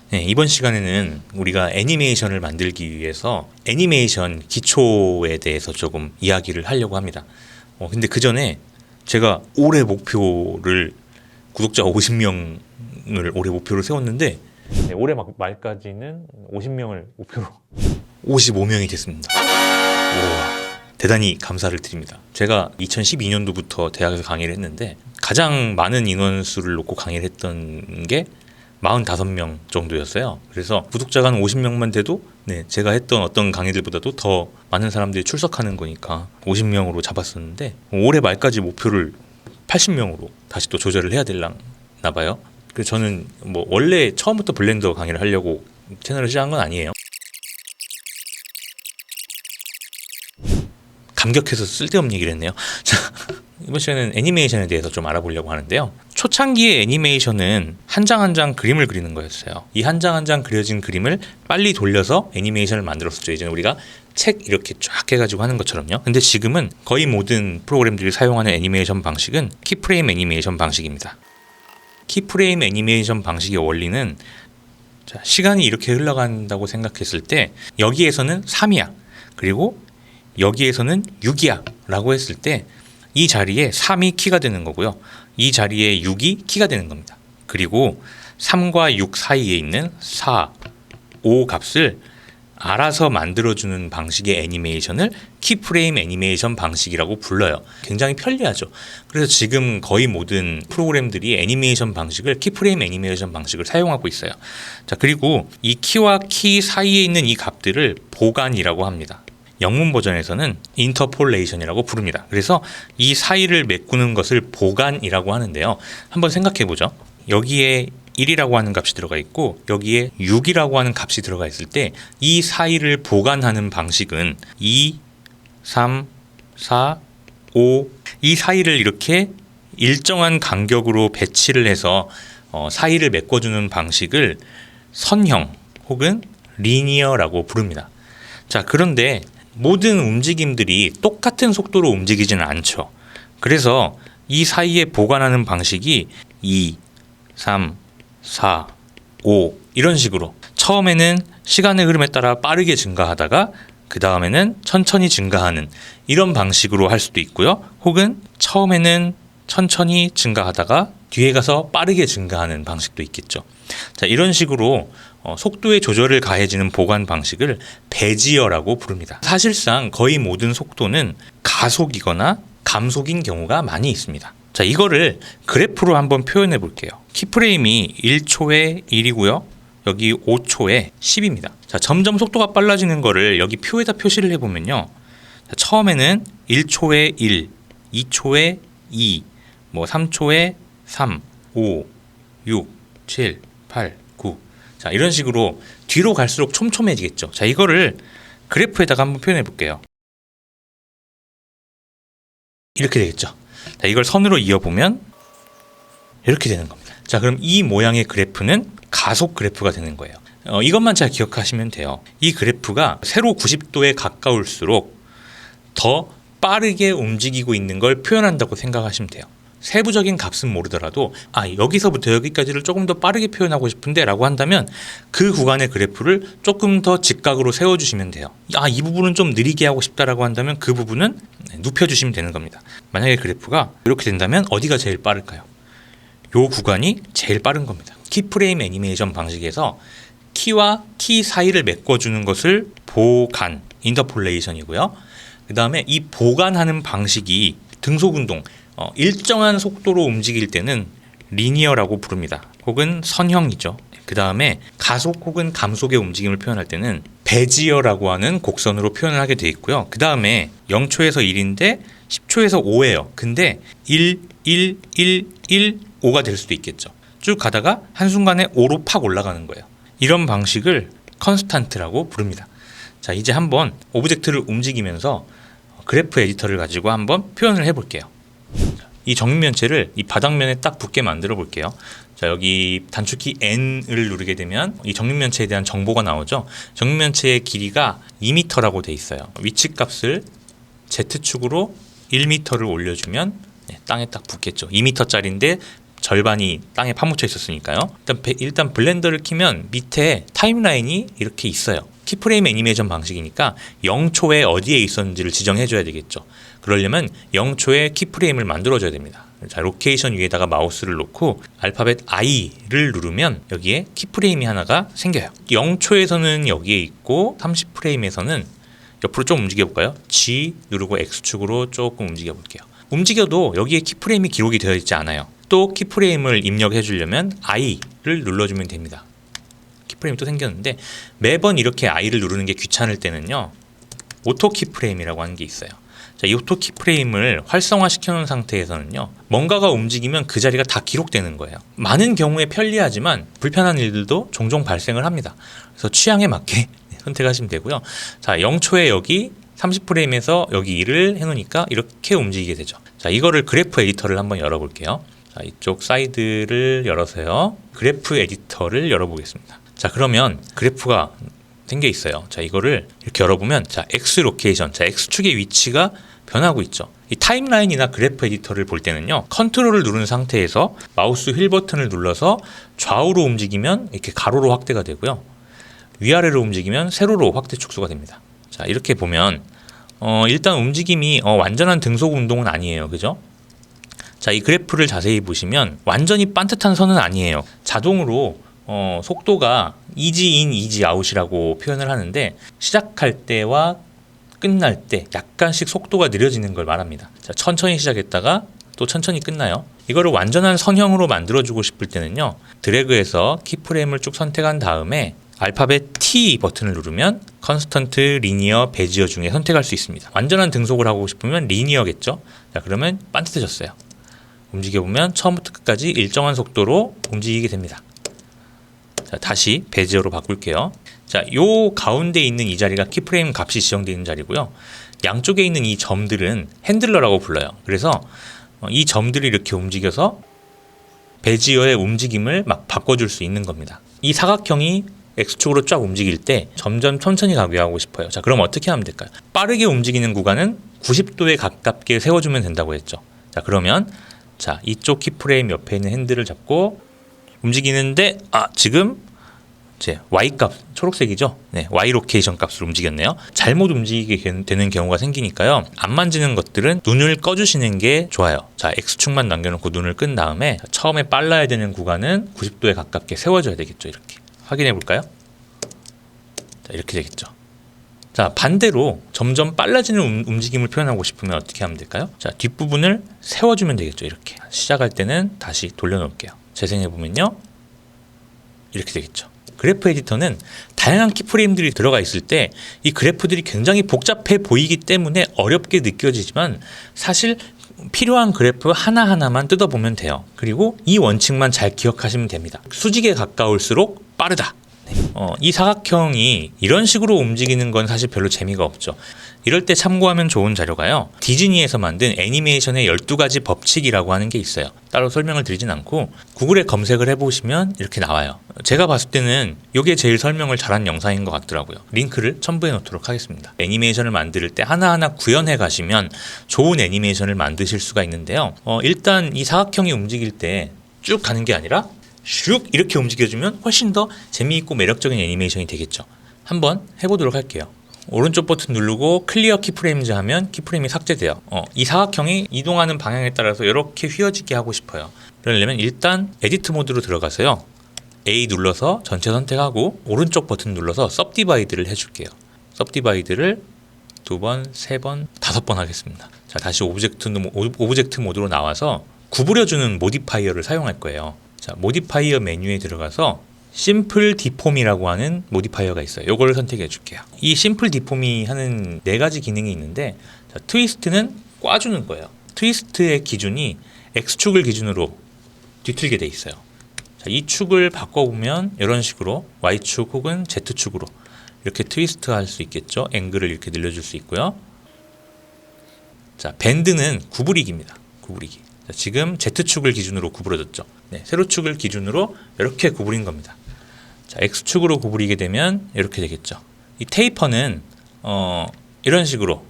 네, 이번 시간에는 우리가 애니메이션을 만들기 위해서 애니메이션 기초에 대해서 조금 이야기를 하려고 합니다. 근데 그 전에 제가 올해 목표를 구독자 50명을 올해 목표로 세웠는데 네, 올해 말까지는 50명을 목표로 55명이 됐습니다. 우와, 대단히 감사를 드립니다. 제가 2012년도부터 대학에서 강의를 했는데 가장 많은 인원수를 놓고 강의를 했던 게 45명 정도였어요. 그래서 구독자가 한 50명만 돼도 네, 제가 했던 어떤 강의들보다도 더 많은 사람들이 출석하는 거니까 50명으로 잡았었는데 올해 말까지 목표를 80명으로 다시 또 조절을 해야 되나 봐요. 그래서 저는 원래 처음부터 블렌더 강의를 하려고 채널을 시작한 건 아니에요. 감격해서 쓸데없는 얘기를 했네요. 자, 이번 시간에는 애니메이션에 대해서 좀 알아보려고 하는데요. 초창기의 애니메이션은 한 장 한 장 그림을 그리는 거였어요. 이 한 장 한 장 그려진 그림을 빨리 돌려서 애니메이션을 만들었었죠. 예전에 우리가 책 이렇게 쫙 해가지고 하는 것처럼요. 근데 지금은 거의 모든 프로그램들이 사용하는 애니메이션 방식은 키프레임 애니메이션 방식입니다. 키프레임 애니메이션 방식의 원리는 자, 시간이 이렇게 흘러간다고 생각했을 때 여기에서는 3이야. 그리고 여기에서는 6이야 라고 했을 때 이 자리에 3이 키가 되는 거고요. 이 자리에 6이 키가 되는 겁니다. 그리고 3과 6 사이에 있는 4, 5 값을 알아서 만들어주는 방식의 애니메이션을 키프레임 애니메이션 방식이라고 불러요. 굉장히 편리하죠. 그래서 지금 거의 모든 프로그램들이 애니메이션 방식을 키프레임 애니메이션 방식을 사용하고 있어요. 자, 그리고 이 키와 키 사이에 있는 이 값들을 보간이라고 합니다. 영문 버전에서는 인터폴레이션이라고 부릅니다. 그래서 이 사이를 메꾸는 것을 보간이라고 하는데요. 한번 생각해 보죠. 여기에 1이라고 하는 값이 들어가 있고 여기에 6이라고 하는 값이 들어가 있을 때 이 사이를 보간하는 방식은 2, 3, 4, 5 이 사이를 이렇게 일정한 간격으로 배치를 해서 사이를 메꿔주는 방식을 선형 혹은 리니어라고 부릅니다. 자, 그런데 모든 움직임들이 똑같은 속도로 움직이지는 않죠. 그래서 이 사이에 보관하는 방식이 2, 3, 4, 5 이런 식으로 처음에는 시간의 흐름에 따라 빠르게 증가하다가 그 다음에는 천천히 증가하는 이런 방식으로 할 수도 있고요. 혹은 처음에는 천천히 증가하다가 뒤에 가서 빠르게 증가하는 방식도 있겠죠. 자, 이런 식으로 속도의 조절을 가해지는 보관 방식을 베지어라고 부릅니다. 사실상 거의 모든 속도는 가속이거나 감속인 경우가 많이 있습니다. 자, 이거를 그래프로 한번 표현해 볼게요. 키프레임이 1초에 1이고요. 여기 5초에 10입니다. 자, 점점 속도가 빨라지는 거를 여기 표에다 표시를 해보면요. 자, 처음에는 1초에 1, 2초에 2, 3초에 3, 5, 6, 7, 8, 9. 자, 이런 식으로 뒤로 갈수록 촘촘해지겠죠. 자, 이거를 그래프에다가 한번 표현해 볼게요. 이렇게 되겠죠. 자, 이걸 선으로 이어보면 이렇게 되는 겁니다. 자, 그럼 이 모양의 그래프는 가속 그래프가 되는 거예요. 이것만 잘 기억하시면 돼요. 이 그래프가 세로 90도에 가까울수록 더 빠르게 움직이고 있는 걸 표현한다고 생각하시면 돼요. 세부적인 값은 모르더라도 여기서부터 여기까지를 조금 더 빠르게 표현하고 싶은데 라고 한다면 그 구간의 그래프를 조금 더 직각으로 세워주시면 돼요. 이 부분은 좀 느리게 하고 싶다라고 한다면 그 부분은 눕혀주시면 되는 겁니다. 만약에 그래프가 이렇게 된다면 어디가 제일 빠를까요? 요 구간이 제일 빠른 겁니다. 키프레임 애니메이션 방식에서 키와 키 사이를 메꿔주는 것을 보간, 인터폴레이션이고요. 그 다음에 이 보간하는 방식이 등속운동, 일정한 속도로 움직일 때는 리니어라고 부릅니다. 혹은 선형이죠. 그 다음에 가속 혹은 감속의 움직임을 표현할 때는 베지어라고 하는 곡선으로 표현을 하게 돼 있고요. 그 다음에 0초에서 1인데 10초에서 5예요. 근데 1, 1, 1, 1, 5가 될 수도 있겠죠. 쭉 가다가 한순간에 5로 팍 올라가는 거예요. 이런 방식을 컨스탄트라고 부릅니다. 자, 이제 한번 오브젝트를 움직이면서 그래프 에디터를 가지고 한번 표현을 해볼게요. 이 정육면체를 이 바닥면에 딱 붙게 만들어 볼게요. 자, 여기 단축키 N을 누르게 되면 이 정육면체에 대한 정보가 나오죠. 정육면체의 길이가 2m라고 돼 있어요. 위치값을 Z축으로 1m를 올려주면 땅에 딱 붙겠죠. 2m짜리인데 절반이 땅에 파묻혀 있었으니까요. 일단 블렌더를 키면 밑에 타임라인이 이렇게 있어요. 키프레임 애니메이션 방식이니까 0초에 어디에 있었는지를 지정해줘야 되겠죠. 그러려면 0초에 키프레임을 만들어줘야 됩니다. 자, 로케이션 위에다가 마우스를 놓고 알파벳 I를 누르면 여기에 키프레임이 하나가 생겨요. 0초에서는 여기에 있고 30프레임에서는 옆으로 좀 움직여 볼까요? G 누르고 X축으로 조금 움직여 볼게요. 움직여도 여기에 키프레임이 기록이 되어 있지 않아요. 또 키프레임을 입력해 주려면 I를 눌러주면 됩니다. 키프레임이 또 생겼는데 매번 이렇게 I를 누르는 게 귀찮을 때는요, 오토 키프레임이라고 하는 게 있어요. 자, 이 오토 키프레임을 활성화시켜 놓은 상태에서는요, 뭔가가 움직이면 그 자리가 다 기록되는 거예요. 많은 경우에 편리하지만 불편한 일들도 종종 발생을 합니다. 그래서 취향에 맞게 선택하시면 되고요. 자, 0초에 여기 30프레임에서 여기 1을 해놓으니까 이렇게 움직이게 되죠. 자, 이거를 그래프 에디터를 한번 열어볼게요. 자, 이쪽 사이드를 열어서요, 그래프 에디터를 열어보겠습니다. 자, 그러면 그래프가 생겨 있어요. 자, 이거를 이렇게 열어보면, 자, X 로케이션, 자, X축의 위치가 변하고 있죠. 이 타임라인이나 그래프 에디터를 볼 때는요, 컨트롤을 누른 상태에서 마우스 휠 버튼을 눌러서 좌우로 움직이면 이렇게 가로로 확대가 되고요, 위아래로 움직이면 세로로 확대 축소가 됩니다. 자, 이렇게 보면 일단 움직임이 완전한 등속 운동은 아니에요. 그죠? 자, 이 그래프를 자세히 보시면 완전히 반듯한 선은 아니에요. 자동으로 속도가 이지 인, 이지 아웃이라고 표현을 하는데, 시작할 때와 끝날 때 약간씩 속도가 느려지는 걸 말합니다. 자, 천천히 시작했다가 또 천천히 끝나요. 이거를 완전한 선형으로 만들어주고 싶을 때는요, 드래그해서 키프레임을 쭉 선택한 다음에 알파벳 T 버튼을 누르면 컨스턴트, 리니어, 베지어 중에 선택할 수 있습니다. 완전한 등속을 하고 싶으면 리니어겠죠. 자, 그러면 반듯해졌어요. 움직여보면 처음부터 끝까지 일정한 속도로 움직이게 됩니다. 자, 다시 베지어로 바꿀게요. 자, 요 가운데 있는 이 자리가 키프레임 값이 지정되어 있는 자리고요, 양쪽에 있는 이 점들은 핸들러라고 불러요. 그래서 이 점들이 이렇게 움직여서 베지어의 움직임을 막 바꿔줄 수 있는 겁니다. 이 사각형이 X축으로 쫙 움직일 때 점점 천천히 가게 하고 싶어요. 자, 그럼 어떻게 하면 될까요? 빠르게 움직이는 구간은 90도에 가깝게 세워주면 된다고 했죠. 자, 그러면 자, 이쪽 키프레임 옆에 있는 핸들을 잡고 움직이는데, 지금 제 Y 값, 초록색이죠? 네, Y 로케이션 값으로 움직였네요. 잘못 움직이게 되는 경우가 생기니까요, 안 만지는 것들은 눈을 꺼주시는 게 좋아요. 자, X축만 남겨놓고 눈을 끈 다음에 처음에 빨라야 되는 구간은 90도에 가깝게 세워줘야 되겠죠. 이렇게 확인해 볼까요? 자, 이렇게 되겠죠. 자, 반대로 점점 빨라지는 움직임을 표현하고 싶으면 어떻게 하면 될까요? 자, 뒷부분을 세워주면 되겠죠. 이렇게 시작할 때는 다시 돌려놓을게요. 재생해 보면요, 이렇게 되겠죠. 그래프 에디터는 다양한 키프레임들이 들어가 있을 때 이 그래프들이 굉장히 복잡해 보이기 때문에 어렵게 느껴지지만, 사실 필요한 그래프 하나하나만 뜯어보면 돼요. 그리고 이 원칙만 잘 기억하시면 됩니다. 수직에 가까울수록 빠르다. 이 사각형이 이런 식으로 움직이는 건 사실 별로 재미가 없죠. 이럴 때 참고하면 좋은 자료가요, 디즈니에서 만든 애니메이션의 12가지 법칙이라고 하는 게 있어요. 따로 설명을 드리진 않고 구글에 검색을 해보시면 이렇게 나와요. 제가 봤을 때는 이게 제일 설명을 잘한 영상인 것 같더라고요. 링크를 첨부해 놓도록 하겠습니다. 애니메이션을 만들 때 하나하나 구현해 가시면 좋은 애니메이션을 만드실 수가 있는데요, 일단 이 사각형이 움직일 때 쭉 가는 게 아니라 슉 이렇게 움직여주면 훨씬 더 재미있고 매력적인 애니메이션이 되겠죠. 한번 해보도록 할게요. 오른쪽 버튼 누르고 클리어 키프레임즈 하면 키프레임이 삭제돼요. 이 사각형이 이동하는 방향에 따라서 이렇게 휘어지게 하고 싶어요. 그러려면 일단 에디트 모드로 들어가서요, A 눌러서 전체 선택하고 오른쪽 버튼 눌러서 सब디바이드를 해줄게요. सब디바이드를 2번, 3번, 5번 하겠습니다. 자, 다시 오브젝트 모드로 나와서 구부려주는 모디파이어를 사용할 거예요. 자, 모디파이어 메뉴에 들어가서 심플 디폼이라고 하는 모디파이어가 있어요. 이걸 선택해 줄게요. 이 심플 디폼이 하는 4가지 기능이 있는데, 자, 트위스트는 꽈주는 거예요. 트위스트의 기준이 X축을 기준으로 뒤틀게 돼 있어요. 자, 이 축을 바꿔보면 이런 식으로 Y축 혹은 Z축으로 이렇게 트위스트 할 수 있겠죠. 앵글을 이렇게 늘려줄 수 있고요. 자, 밴드는 구부리기입니다. 구부리기. 자, 지금 Z축을 기준으로 구부러졌죠. 네, 세로축을 기준으로 이렇게 구부린 겁니다. 자, X축으로 구부리게 되면 이렇게 되겠죠. 이 테이퍼는 이런 식으로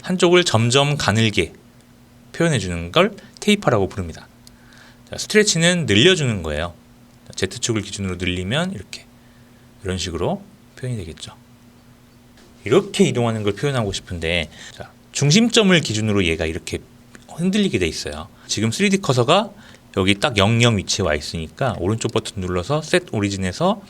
한쪽을 점점 가늘게 표현해 주는 걸 테이퍼라고 부릅니다. 자, 스트레치는 늘려주는 거예요. Z축을 기준으로 늘리면 이렇게 이런 식으로 표현이 되겠죠. 이렇게 이동하는 걸 표현하고 싶은데 자, 중심점을 기준으로 얘가 이렇게 흔들리게 돼 있어요. 지금 3D 커서가 여기 딱 00 위치에 와 있으니까 오른쪽 버튼 눌러서 Set Origin에서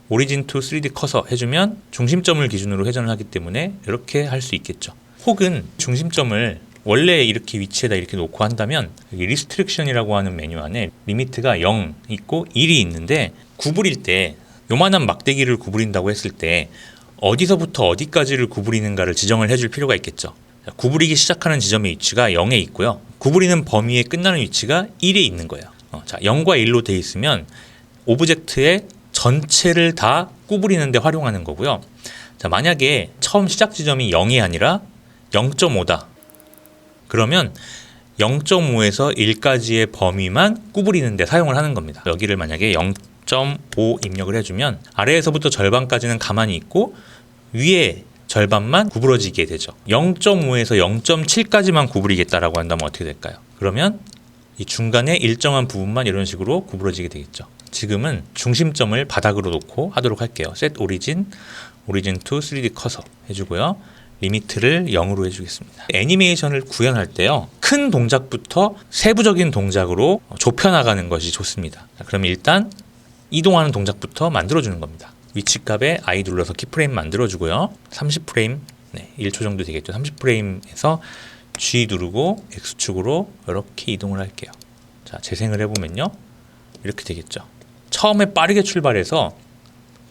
Origin to 3D 커서 해주면 중심점을 기준으로 회전을 하기 때문에 이렇게 할 수 있겠죠. 혹은 중심점을 원래 이렇게 위치에다 이렇게 놓고 한다면 여기 Restriction이라고 하는 메뉴 안에 리미트가 0 있고 1이 있는데 구부릴 때 요만한 막대기를 구부린다고 했을 때 어디서부터 어디까지를 구부리는가를 지정을 해줄 필요가 있겠죠. 자, 구부리기 시작하는 지점의 위치가 0에 있고요. 구부리는 범위에 끝나는 위치가 1에 있는 거예요. 자, 0과 1로 돼 있으면 오브젝트의 전체를 다 구부리는데 활용하는 거고요. 자, 만약에 처음 시작 지점이 0이 아니라 0.5다. 그러면 0.5에서 1까지의 범위만 구부리는데 사용을 하는 겁니다. 여기를 만약에 0.5 입력을 해주면 아래에서부터 절반까지는 가만히 있고 위에 절반만 구부러지게 되죠. 0.5에서 0.7까지만 구부리겠다라고 한다면 어떻게 될까요? 그러면 이 중간에 일정한 부분만 이런 식으로 구부러지게 되겠죠. 지금은 중심점을 바닥으로 놓고 하도록 할게요. Set Origin, Origin to 3D 커서 해주고요. 리미트를 0으로 해주겠습니다. 애니메이션을 구현할 때요. 큰 동작부터 세부적인 동작으로 좁혀나가는 것이 좋습니다. 그럼 일단 이동하는 동작부터 만들어주는 겁니다. 위치값에 I 눌러서 키프레임 만들어주고요. 30프레임, 1초 정도 되겠죠. 30프레임에서 G 누르고 X축으로 이렇게 이동을 할게요. 자, 재생을 해보면요. 이렇게 되겠죠. 처음에 빠르게 출발해서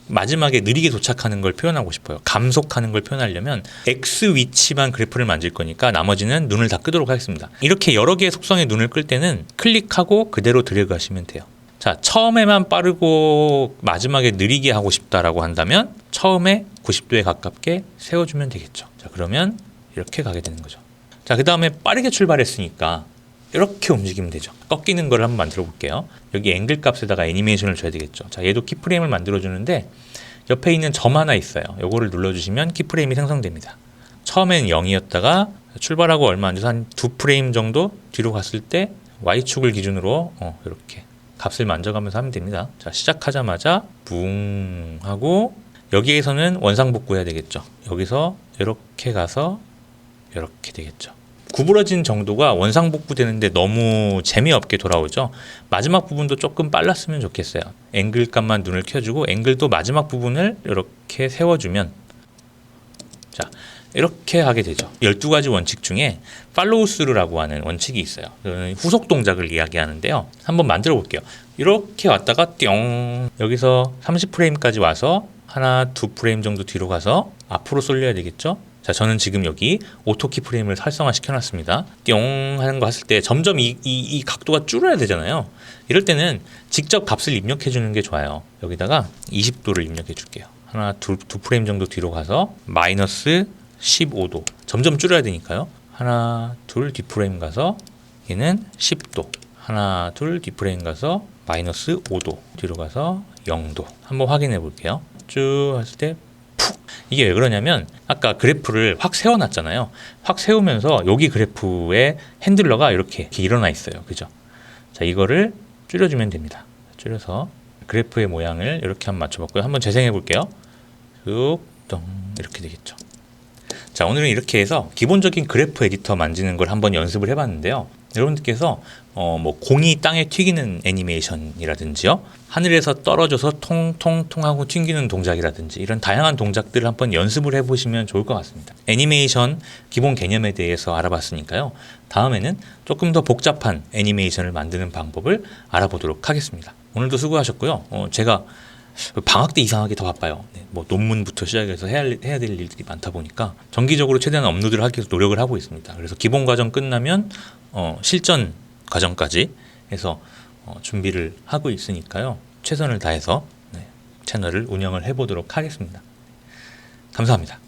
마지막에 느리게 도착하는 걸 표현하고 싶어요. 감속하는 걸 표현하려면 X 위치만 그래프를 만질 거니까 나머지는 눈을 다 끄도록 하겠습니다. 이렇게 여러 개의 속성에 눈을 끌 때는 클릭하고 그대로 드래그 하시면 돼요. 자, 처음에만 빠르고 마지막에 느리게 하고 싶다라고 한다면 처음에 90도에 가깝게 세워주면 되겠죠. 자, 그러면 이렇게 가게 되는 거죠. 자, 그 다음에 빠르게 출발했으니까 이렇게 움직이면 되죠. 꺾이는 걸 한번 만들어 볼게요. 여기 앵글 값에다가 애니메이션을 줘야 되겠죠. 자, 얘도 키프레임을 만들어 주는데 옆에 있는 점 하나 있어요. 요거를 눌러주시면 키프레임이 생성됩니다. 처음엔 0이었다가 출발하고 얼마 안 돼서 한 2프레임 정도 뒤로 갔을 때 Y축을 기준으로 이렇게 값을 만져가면서 하면 됩니다. 자, 시작하자마자 붕 하고 여기에서는 원상복구해야 되겠죠. 여기서 이렇게 가서 이렇게 되겠죠. 구부러진 정도가 원상복구 되는데 너무 재미없게 돌아오죠. 마지막 부분도 조금 빨랐으면 좋겠어요. 앵글 값만 눈을 켜주고 앵글도 마지막 부분을 이렇게 세워주면 자, 이렇게 하게 되죠. 12가지 원칙 중에 팔로우 스루라고 하는 원칙이 있어요. 후속 동작을 이야기하는데요. 한번 만들어 볼게요. 이렇게 왔다가 뿅 여기서 30프레임까지 와서 하나, 2프레임 정도 뒤로 가서 앞으로 쏠려야 되겠죠. 자, 저는 지금 여기 오토 키프레임을 활성화 시켜놨습니다. 띵 하는 거 했을 때 점점 이 각도가 줄어야 되잖아요. 이럴 때는 직접 값을 입력해 주는 게 좋아요. 여기다가 20도를 입력해 줄게요. 하나, 2프레임 정도 뒤로 가서 마이너스 15도. 점점 줄여야 되니까요. 하나, 둘, 뒤프레임 가서 얘는 10도. 하나, 둘, 뒤프레임 가서 마이너스 5도. 뒤로 가서 0도. 한번 확인해 볼게요. 쭉 했을 때 푹! 이게 왜 그러냐면 아까 그래프를 확 세워놨잖아요. 확 세우면서 여기 그래프에 핸들러가 이렇게 일어나 있어요. 그죠? 자, 이거를 줄여주면 됩니다. 줄여서 그래프의 모양을 이렇게 한번 맞춰봤고요. 한번 재생해 볼게요. 쭉, 똥 이렇게 되겠죠. 자, 오늘은 이렇게 해서 기본적인 그래프 에디터 만지는 걸 한번 연습을 해봤는데요. 여러분들께서 뭐 공이 땅에 튀기는 애니메이션이라든지요, 하늘에서 떨어져서 통통통 하고 튕기는 동작이라든지 이런 다양한 동작들을 한번 연습을 해보시면 좋을 것 같습니다. 애니메이션 기본 개념에 대해서 알아봤으니까요. 다음에는 조금 더 복잡한 애니메이션을 만드는 방법을 알아보도록 하겠습니다. 오늘도 수고하셨고요. 제가 방학 때 이상하게 더 바빠요. 뭐 논문부터 시작해서 해야 될 일들이 많다 보니까 정기적으로 최대한 업로드를 하기 위해서 노력을 하고 있습니다. 그래서 기본 과정 끝나면 실전 과정까지 해서 준비를 하고 있으니까요. 최선을 다해서 채널을 운영을 해보도록 하겠습니다. 감사합니다.